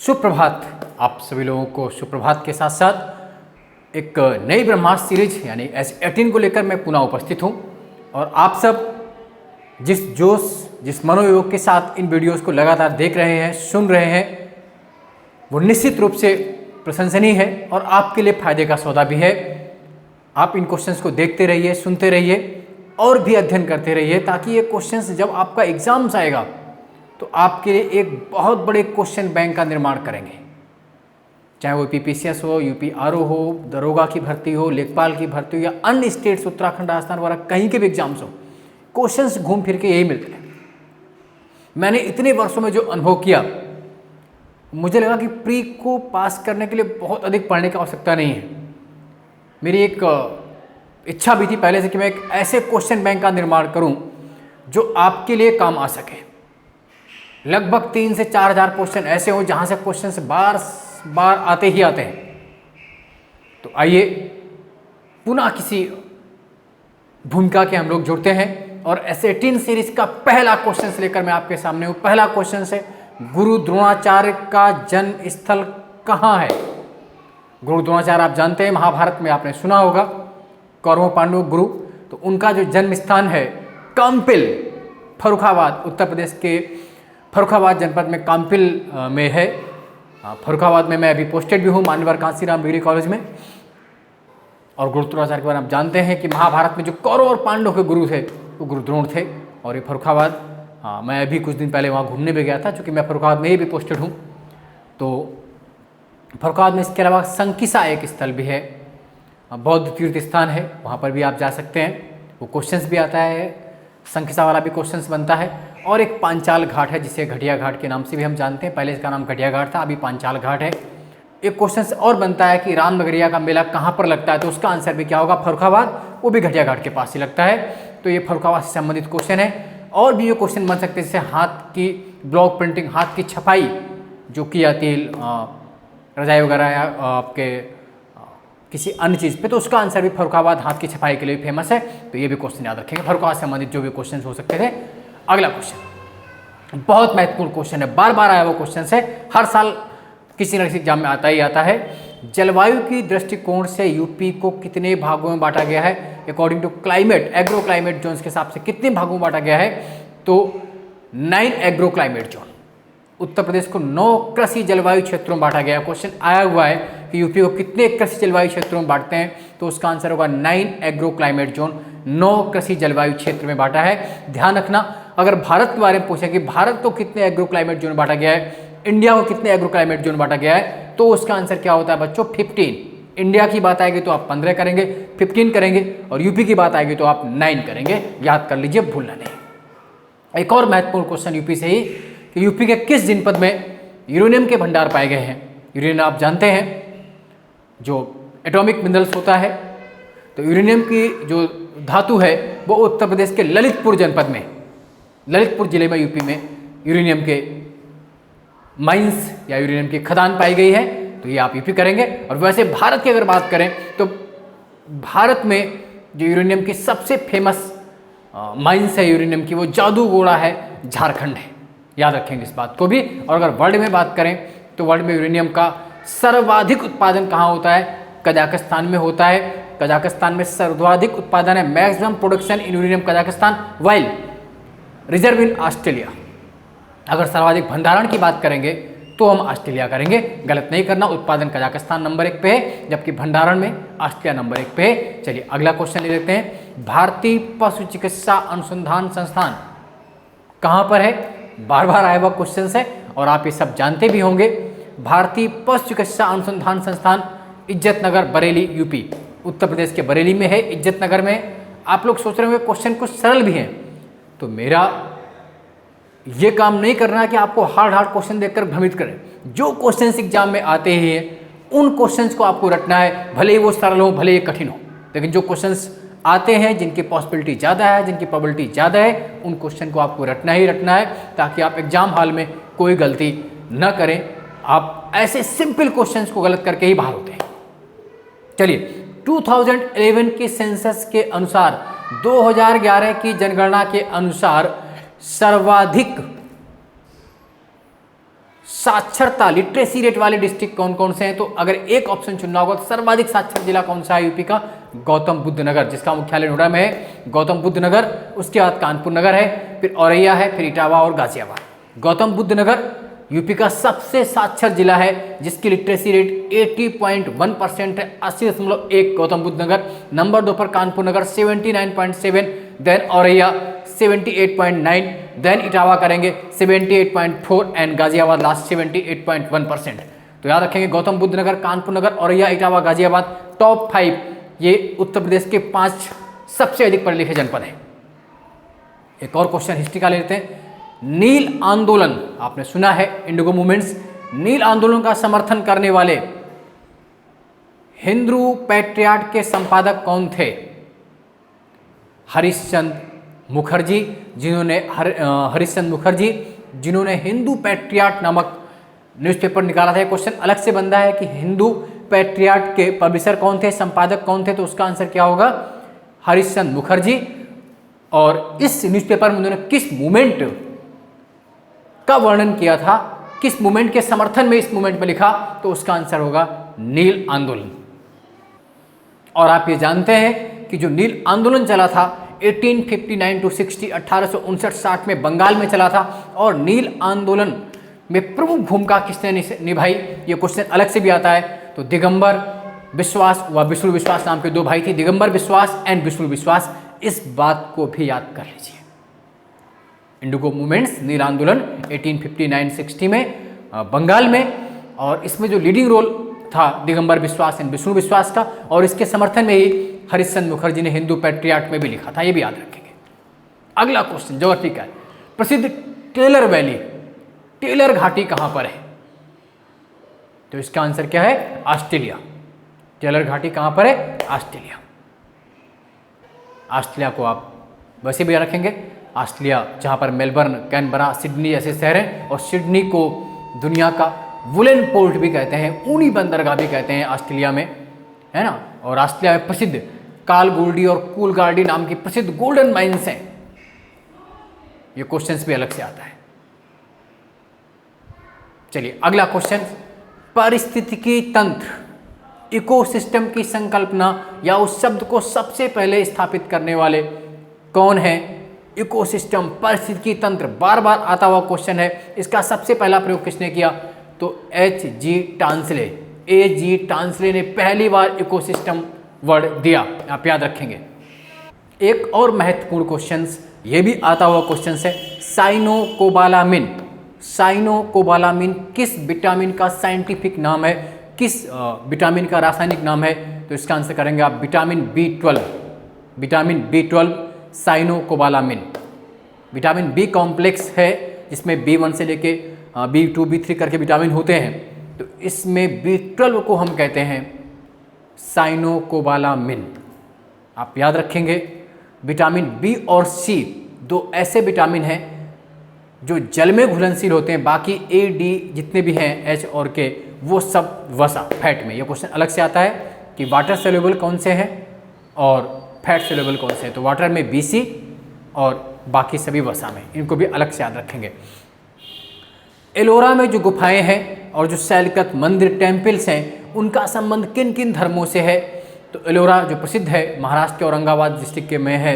सुप्रभात। आप सभी लोगों को सुप्रभात के साथ साथ एक नई ब्रह्मास्त्र सीरीज यानी S18 को लेकर मैं पुनः उपस्थित हूं और आप सब जिस जोश जिस मनोयोग के साथ इन वीडियोस को लगातार देख रहे हैं, सुन रहे हैं, वो निश्चित रूप से प्रशंसनीय है और आपके लिए फायदे का सौदा भी है। आप इन क्वेश्चंस को देखते रहिए, सुनते रहिए और भी अध्ययन करते रहिए ताकि ये क्वेश्चंस जब आपका एग्जाम्स आएगा तो आपके लिए एक बहुत बड़े क्वेश्चन बैंक का निर्माण करेंगे। चाहे वो PPCS हो, UPRO हो, दरोगा की भर्ती हो, लेखपाल की भर्ती हो या अन्य स्टेट्स, उत्तराखंड, राजस्थान वगैरह कहीं के भी एग्जाम्स हो, क्वेश्चंस घूम फिर के यही मिलते हैं। मैंने इतने वर्षों में जो अनुभव किया, मुझे लगा कि प्री को पास करने के लिए बहुत अधिक पढ़ने की आवश्यकता नहीं है। मेरी एक इच्छा भी थी पहले से कि मैं एक ऐसे क्वेश्चन बैंक का निर्माण करूं जो आपके लिए काम आ सके। लगभग 3 से 4 हज़ार क्वेश्चन ऐसे हों जहां से क्वेश्चंस बार बार आते ही आते हैं। तो आइए पुनः किसी भूमिका के हम लोग जुड़ते हैं और S18 सीरीज का पहला क्वेश्चन लेकर मैं आपके सामने हूं। पहला क्वेश्चन है, गुरु द्रोणाचार्य का जन्म स्थल कहाँ है? गुरु द्रोणाचार्य आप जानते हैं, महाभारत में आपने सुना होगा, कौरवों पांडवों गुरु। तो उनका जो जन्म स्थान है काम्पिल, फर्रुखाबाद, उत्तर प्रदेश के फर्रुखाबाद जनपद में काम्पिल में है। फर्रुखाबाद में मैं अभी पोस्टेड भी हूँ, मान्यवर कांसीराम डिग्री कॉलेज में। और गुरु द्रोणाचार्य के बारे में आप जानते हैं कि महाभारत में जो कौरव और पांडव के गुरु थे वो गुरु द्रोण थे। और ये फर्रुखाबाद, मैं अभी कुछ दिन पहले वहाँ घूमने भी गया था, चूँकि मैं फर्रुखाबाद में ही भी पोस्टेड हूँ। तो फर्रुखाबाद में इसके अलावा संकिसा एक स्थल भी है, बौद्ध तीर्थ स्थान है, वहाँ पर भी आप जा सकते हैं। वो क्वेश्चंस भी आता है, संकिसा वाला भी क्वेश्चंस बनता है। और एक पांचाल घाट है जिसे घटिया घाट के नाम से भी हम जानते हैं। पहले इसका नाम घटिया घाट था, अभी पांचाल घाट है। एक क्वेश्चन और बनता है कि रामनगरिया का मेला कहाँ पर लगता है, तो उसका आंसर भी क्या होगा? फर्रुखाबाद, वो भी घटिया घाट के पास ही लगता है। तो ये फर्रुखाबाद से संबंधित क्वेश्चन है। और भी ये क्वेश्चन बन सकते हैं जैसे हाथ की ब्लॉक प्रिंटिंग, हाथ की छपाई जो की जाती है रजाई वगैरह या आपके किसी अन्य चीज़ पे, तो उसका आंसर भी फर्रुखाबाद हाथ की छपाई के लिए फेमस है। तो ये भी क्वेश्चन याद रखेंगे, फर्रुखाबाद से संबंधित जो भी क्वेश्चन हो सकते थे। अगला क्वेश्चन बहुत महत्वपूर्ण क्वेश्चन है, बार बार आया वो क्वेश्चन है, हर साल किसी न किसी एग्जाम में आता ही आता है। जलवायु की दृष्टिकोण से यूपी को कितने भागों में बांटा गया है? According to climate, agro climate zones के हिसाब से कितने भागों में बांटा गया है? तो 9 agro climate zone. Uttar Pradesh को 9 कृषि जलवायु क्षेत्रों में बांटा गया है। क्वेश्चन आया हुआ है कि यूपी को कितने कृषि जलवायु क्षेत्रों में बांटते हैं, तो उसका आंसर होगा 9 एग्रो क्लाइमेट जोन, 9 कृषि जलवायु क्षेत्र में बांटा है। ध्यान रखना, अगर भारत के बारे में पूछे कि भारत को कितने एग्रो क्लाइमेट जोन बांटा गया है, इंडिया को कितने एग्रो क्लाइमेट जोन बांटा गया है, तो उसका आंसर क्या होता है बच्चों? 15। इंडिया की बात आएगी तो आप 15 करेंगे, 15 करेंगे, और यूपी की बात आएगी तो आप 9 करेंगे। याद कर लीजिए, भूलना नहीं। एक और महत्वपूर्ण क्वेश्चन यूपी से ही कि यूपी के किस जनपद में यूरेनियम के भंडार पाए गए हैं? यूरेनियम आप जानते हैं जो एटॉमिक मिनरल्स होता है, तो यूरेनियम की जो धातु है वो उत्तर प्रदेश के ललितपुर जनपद में, ललितपुर जिले में यूपी में यूरेनियम के माइंस या यूरेनियम की खदान पाई गई है। तो ये आप यूपी करेंगे। और वैसे भारत की अगर बात करें तो भारत में जो यूरेनियम की सबसे फेमस माइंस है यूरेनियम की, वो जादूगोड़ा है, झारखंड है। याद रखेंगे इस बात को भी। और अगर वर्ल्ड में बात करें तो वर्ल्ड में यूरेनियम का सर्वाधिक उत्पादन कहाँ होता है? कजाकिस्तान में होता है। कजाकिस्तान में सर्वाधिक उत्पादन है, maximum production in uranium Kazakhstan, while reserve in Australia. अगर सर्वाधिक भंडारण की बात करेंगे तो हम ऑस्ट्रेलिया करेंगे, गलत नहीं करना। उत्पादन कजाकिस्तान नंबर 1 पे है, जबकि भंडारण में ऑस्ट्रेलिया नंबर 1 पे है। चलिए अगला क्वेश्चन ले लेते हैं। भारतीय पशु चिकित्सा अनुसंधान संस्थान कहाँ पर है? बार बार आया हुआ क्वेश्चन है और आप ये सब जानते भी होंगे। भारतीय पशु चिकित्सा अनुसंधान संस्थान इज्जतनगर, बरेली, यूपी। उत्तर प्रदेश के बरेली में है, इज्जतनगर में। आप लोग सोच रहे होंगे क्वेश्चन कुछ सरल भी हैं, तो मेरा ये काम नहीं करना कि आपको हार्ड क्वेश्चन देखकर भ्रमित करें। जो क्वेश्चंस एग्जाम में आते ही हैं उन क्वेश्चंस को आपको रटना है, भले ही वो सरल हो, भले ही कठिन हो। लेकिन जो क्वेश्चंस आते हैं जिनकी पॉसिबिलिटी ज़्यादा है, जिनकी प्रोबेबिलिटी ज़्यादा है, उन क्वेश्चन को आपको रटना ही रटना है, ताकि आप एग्जाम हॉल में कोई गलती न करें। आप ऐसे सिंपल क्वेश्चंस को गलत करके ही बाहर होते हैं। चलिए 2011 के सेंसस के अनुसार, 2011 की जनगणना के अनुसार साक्षरता लिटरेसी रेट वाले डिस्ट्रिक्ट कौन कौन से हैं, तो अगर एक ऑप्शन चुनना होगा तो सर्वाधिक साक्षर जिला कौन सा है यूपी का, गौतम बुद्ध नगर, जिसका मुख्यालय नोएडा में है, गौतम बुद्ध नगर। उसके बाद कानपुर नगर है, फिर औरैया है, फिर इटावा और गाजियाबाद। गौतम बुद्ध नगर यूपी का सबसे साक्षर जिला है, जिसकी लिटरेसी रेट 80.1% है, 80.1 गौतम बुद्ध नगर। नंबर 2 पर कानपुर नगर 79.7, देन औरैया 78.9, देन इटावा करेंगे 78.4 एंड गाजियाबाद लास्ट 78.1%। तो याद रखेंगे गौतम बुद्ध नगर, कानपुर नगर, औरैया, इटावा, गाजियाबाद टॉप 5 ये उत्तर प्रदेश के 5 सबसे अधिक पढ़े लिखे जनपद हैं। एक और क्वेश्चन हिस्ट्री का लेते हैं। नील आंदोलन आपने सुना है, इंडिगो मूवमेंट्स। नील आंदोलन का समर्थन करने वाले हिंदू पैट्रियाट के संपादक कौन थे? हरिश्चंद्र मुखर्जी, हरिश्चंद्र मुखर्जी जिन्होंने हिंदू पैट्रियाट नामक न्यूज़पेपर निकाला था। ये क्वेश्चन अलग से बनता है कि हिंदू पैट्रियाट के पब्लिशर कौन थे, संपादक कौन थे, तो उसका आंसर क्या होगा? हरिश्चंद्र मुखर्जी। और इस न्यूज़पेपर में उन्होंने किस मूवमेंट का वर्णन किया था, किस मूवमेंट के समर्थन में इस मूवमेंट में लिखा, तो उसका आंसर होगा नील आंदोलन। और आप ये जानते हैं कि जो नील आंदोलन चला था 1859 to 60 1859-60 में बंगाल में चला था, और नील आंदोलन में प्रमुख भूमिका किसने निभाई, ये क्वेश्चन अलग से भी आता है। तो दिगंबर विश्वास व विष्णु विश्वास नाम के 2 भाई थे, दिगंबर विश्वास एंड विष्णु विश्वास। इस बात को भी याद कर लीजिए। इंडिगो मूवमेंट्स नील आंदोलन 1859-60 में बंगाल में, और इसमें जो लीडिंग रोल था दिगंबर विश्वास एंड विष्णु विश्वास का, और इसके समर्थन में ही हरिश्चंद्र मुखर्जी ने हिंदू पैट्रियाट में भी लिखा था, ये भी याद रखेंगे। अगला क्वेश्चन ज्योग्राफी का है। प्रसिद्ध टेलर वैली, टेलर घाटी कहां पर है? तो इसका आंसर क्या है? ऑस्ट्रेलिया। टेलर घाटी कहां पर है? ऑस्ट्रेलिया। ऑस्ट्रेलिया को आप वैसे भी याद रखेंगे, ऑस्ट्रेलिया जहाँ पर मेलबर्न, कैनबरा, सिडनी जैसे शहर हैं, और सिडनी को दुनिया का वुलन पोर्ट भी कहते हैं, ऊनी बंदरगाह भी कहते हैं ऑस्ट्रेलिया में, है ना। और ऑस्ट्रेलिया में प्रसिद्ध कालगोल्डी और कूलगार्डी नाम की प्रसिद्ध गोल्डन माइंस हैं। ये क्वेश्चंस भी अलग से आता है। चलिए अगला क्वेश्चन, पारिस्थितिकी तंत्र, इकोसिस्टम की संकल्पना या उस शब्द को सबसे पहले स्थापित करने वाले कौन है? इकोसिस्टम, पारिस्थितिकी तंत्र, बार बार आता हुआ क्वेश्चन है। इसका सबसे पहला प्रयोग किसने किया? तो H.G. Tansley, A.G. टांसले ने पहली बार इकोसिस्टम वर्ड दिया, आप याद रखेंगे। एक और महत्वपूर्ण क्वेश्चन, ये भी आता हुआ क्वेश्चन है, साइनोकोबालामिन। साइनोकोबालामिन किस विटामिन का साइंटिफिक नाम है, किस विटामिन का रासायनिक नाम है? तो इसका आंसर करेंगे आप vitamin B12। Vitamin B12 cyanocobalamin. Vitamin B complex है, जिसमें B1 से लेके B2 B3 करके विटामिन होते हैं, तो इसमें B12 को हम कहते हैं साइनोकोबालामिन। आप याद रखेंगे। विटामिन बी और सी 2 ऐसे विटामिन हैं जो जल में घुलनशील होते हैं, बाकी ए डी जितने भी हैं एच और के वो सब वसा फैट में। ये क्वेश्चन अलग से आता है कि वाटर सोल्यूबल कौन से हैं और फैट सोल्यूबल कौन से हैं। तो वाटर में BC और बाकी सभी वसा में, इनको भी अलग से याद रखेंगे। एलोरा में जो गुफाएं हैं और जो शैलकृत मंदिर टेम्पल्स हैं, उनका संबंध किन किन धर्मों से है? तो एलोरा जो प्रसिद्ध है महाराष्ट्र के औरंगाबाद डिस्ट्रिक्ट के में है,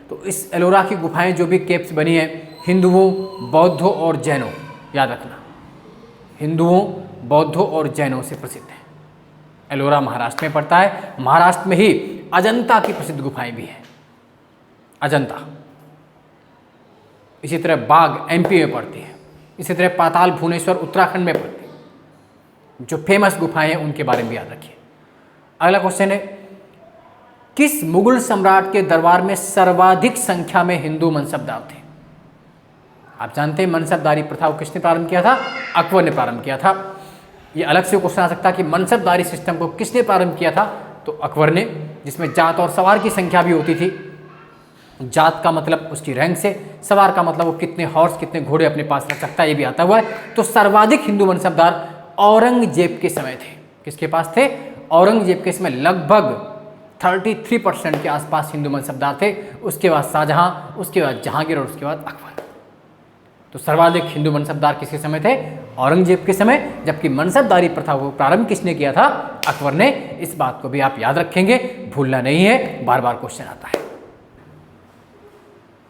तो इस एलोरा की गुफाएं जो भी केव्स बनी हैं हिंदुओं, बौद्धों और जैनों, याद रखना, हिंदुओं, बौद्धों और जैनों से प्रसिद्ध है। एलोरा महाराष्ट्र में पड़ता है। महाराष्ट्र में ही अजंता की प्रसिद्ध गुफाएं भी हैं, अजंता। इसी तरह बाघ MP में पड़ती है। इसी तरह पाताल भुवनेश्वर उत्तराखंड में पड़ती है। जो फेमस गुफाएं हैं उनके बारे में भी याद रखिए। अगला क्वेश्चन है, किस मुगल सम्राट के दरबार में सर्वाधिक संख्या में हिंदू मनसबदार थे? आप जानते हैं मनसबदारी प्रथा को किसने प्रारंभ किया था? अकबर ने प्रारंभ किया था। ये अलग से क्वेश्चन आ सकता है कि मनसबदारी सिस्टम को किसने प्रारंभ किया था? तो अकबर ने, जिसमें जात और सवार की संख्या भी होती थी। जात का मतलब उसकी रैंक से, सवार का मतलब वो कितने हॉर्स, कितने घोड़े अपने पास रख सकता है, ये भी आता हुआ है। तो सर्वाधिक हिंदू मनसबदार औरंगजेब के समय थे। किसके पास थे? औरंगजेब के समय लगभग 33% के आसपास हिंदू मनसबदार थे। उसके बाद शाहजहां, उसके बाद जहांगीर और उसके बाद अकबर। तो सर्वाधिक हिंदू मनसबदार किसके समय थे? औरंगजेब के समय। जबकि मनसबदारी प्रथा को प्रारंभ किसने किया था? अकबर ने। इस बात को भी आप याद रखेंगे, भूलना नहीं है, बार बार क्वेश्चन आता है।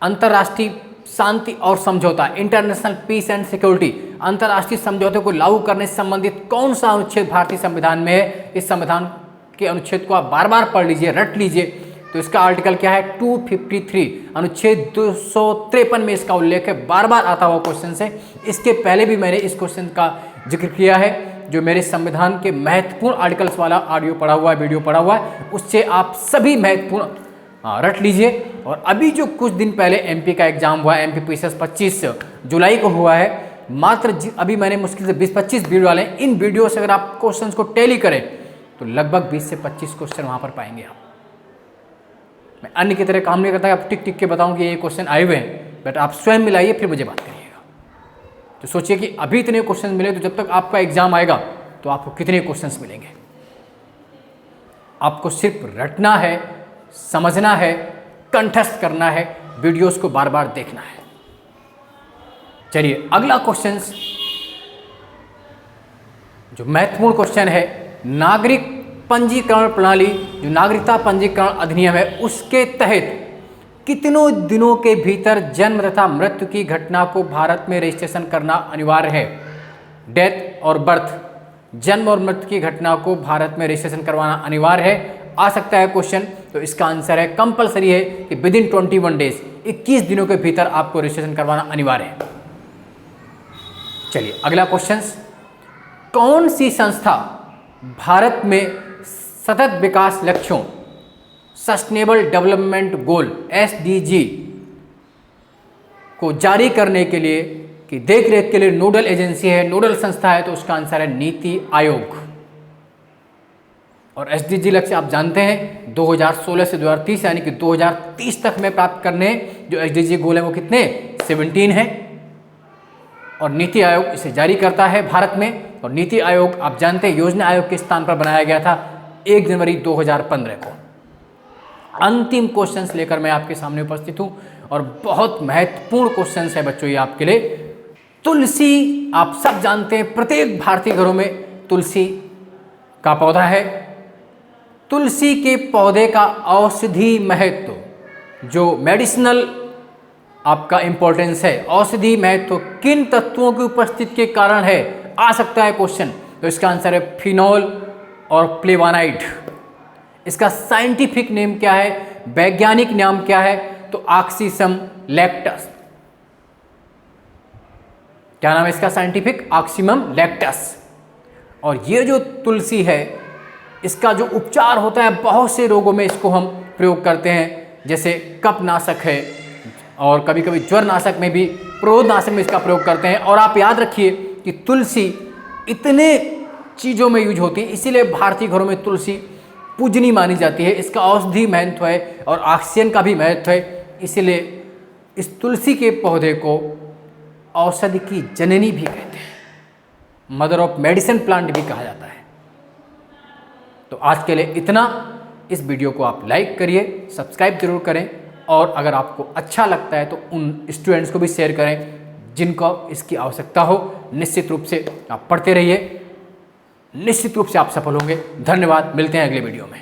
अंतर्राष्ट्रीय शांति और समझौता, इंटरनेशनल पीस एंड सिक्योरिटी, अंतर्राष्ट्रीय समझौते को लागू करने से संबंधित कौन सा अनुच्छेद भारतीय संविधान में है? इस संविधान के अनुच्छेद को आप बार बार पढ़ लीजिए, रट लीजिए। तो इसका आर्टिकल क्या है? 253, अनुच्छेद 253 में इसका उल्लेख है, बार बार आता हुआ क्वेश्चन से। इसके पहले भी मैंने इस क्वेश्चन का जिक्र किया है, जो मेरे संविधान के महत्वपूर्ण आर्टिकल्स वाला ऑडियो पढ़ा हुआ है, वीडियो पढ़ा हुआ है, उससे आप सभी महत्वपूर्ण रट लीजिए। और अभी जो कुछ दिन पहले एमपी का एग्जाम हुआ, एमपी पीसीएस 25 जुलाई को हुआ है, मात्र अभी मैंने मुश्किल से 20-25 वीडियो डाले। इन वीडियो से अगर आप क्वेश्चंस को टैली करें तो लगभग 20 से 25 क्वेश्चन वहाँ पर पाएंगे आप। मैं अन्य की तरह काम नहीं करता, आप टिक टिक के बताऊँ कि ये क्वेश्चन आए हुए हैं, बट आप स्वयं मिलाइए फिर मुझे बात करिएगा। तो सोचिए कि अभी इतने क्वेश्चन मिले, तो जब तक आपका एग्जाम आएगा तो आपको कितने क्वेश्चन मिलेंगे। आपको सिर्फ रटना है, समझना है, कंठस्थ करना है, वीडियोस को बार बार देखना है। चलिए अगला क्वेश्चन, जो महत्वपूर्ण क्वेश्चन है, नागरिक पंजीकरण प्रणाली, जो नागरिकता पंजीकरण अधिनियम है, उसके तहत कितनों दिनों के भीतर जन्म तथा मृत्यु की घटना को भारत में रजिस्ट्रेशन करना अनिवार्य है? डेथ और बर्थ, जन्म और मृत्यु की घटना को भारत में रजिस्ट्रेशन करवाना अनिवार्य है। आ सकता है क्वेश्चन, तो इसका आंसर है कंपलसरी है कि विद इन 21 डेज, 21 दिनों के भीतर आपको रजिस्ट्रेशन करवाना अनिवार्य है। चलिए अगला क्वेश्चन, कौन सी संस्था भारत में सतत विकास लक्ष्यों, सस्टेनेबल डेवलपमेंट गोल SDG को जारी करने के लिए कि देखरेख के लिए नोडल एजेंसी है, नोडल संस्था है? तो उसका आंसर है नीति आयोग। और SDG लक्ष्य आप जानते हैं 2016 से 2030, यानी कि 2030 तक में प्राप्त करने जो SDG गोल है वो कितने? 17 है। और नीति आयोग इसे जारी करता है भारत में। और नीति आयोग आप जानते हैं योजना आयोग के स्थान पर बनाया गया था 1 जनवरी 2015 को। अंतिम क्वेश्चंस लेकर मैं आपके सामने उपस्थित हूं, और बहुत महत्वपूर्ण क्वेश्चंस है बच्चों ये आपके लिए। तुलसी आप सब जानते हैं, प्रत्येक भारतीय घरों में तुलसी का पौधा है। तुलसी के पौधे का औषधि महत्व, जो मेडिसिनल आपका इंपॉर्टेंस है, औषधि महत्व किन तत्वों की उपस्थिति के कारण है? आ सकता है क्वेश्चन। तो इसका आंसर है फिनॉल और फ्लेवानाइड। इसका साइंटिफिक नेम क्या है, वैज्ञानिक नाम क्या है? तो ऑक्सीसम लैक्टस। क्या नाम है इसका साइंटिफिक? ऑक्सीमम लैक्टस। और ये जो तुलसी है, इसका जो उपचार होता है, बहुत से रोगों में इसको हम प्रयोग करते हैं, जैसे कफनाशक है, और कभी कभी ज्वरनाशक में भी, प्रोदनाशक में इसका प्रयोग करते हैं। और आप याद रखिए कि तुलसी इतने चीज़ों में यूज होती है, इसीलिए भारतीय घरों में तुलसी पूजनीय मानी जाती है। इसका औषधि महत्व है और ऑक्सीजन का भी महत्व है, इसीलिए इस तुलसी के पौधे को औषधि की जननी भी कहते हैं, मदर ऑफ मेडिसिन प्लांट भी कहा जाता है। तो आज के लिए इतना। इस वीडियो को आप लाइक करिए, सब्सक्राइब जरूर करें, और अगर आपको अच्छा लगता है तो उन स्टूडेंट्स को भी शेयर करें जिनको इसकी आवश्यकता हो। निश्चित रूप से आप पढ़ते रहिए, निश्चित रूप से आप सफल होंगे। धन्यवाद, मिलते हैं अगले वीडियो में।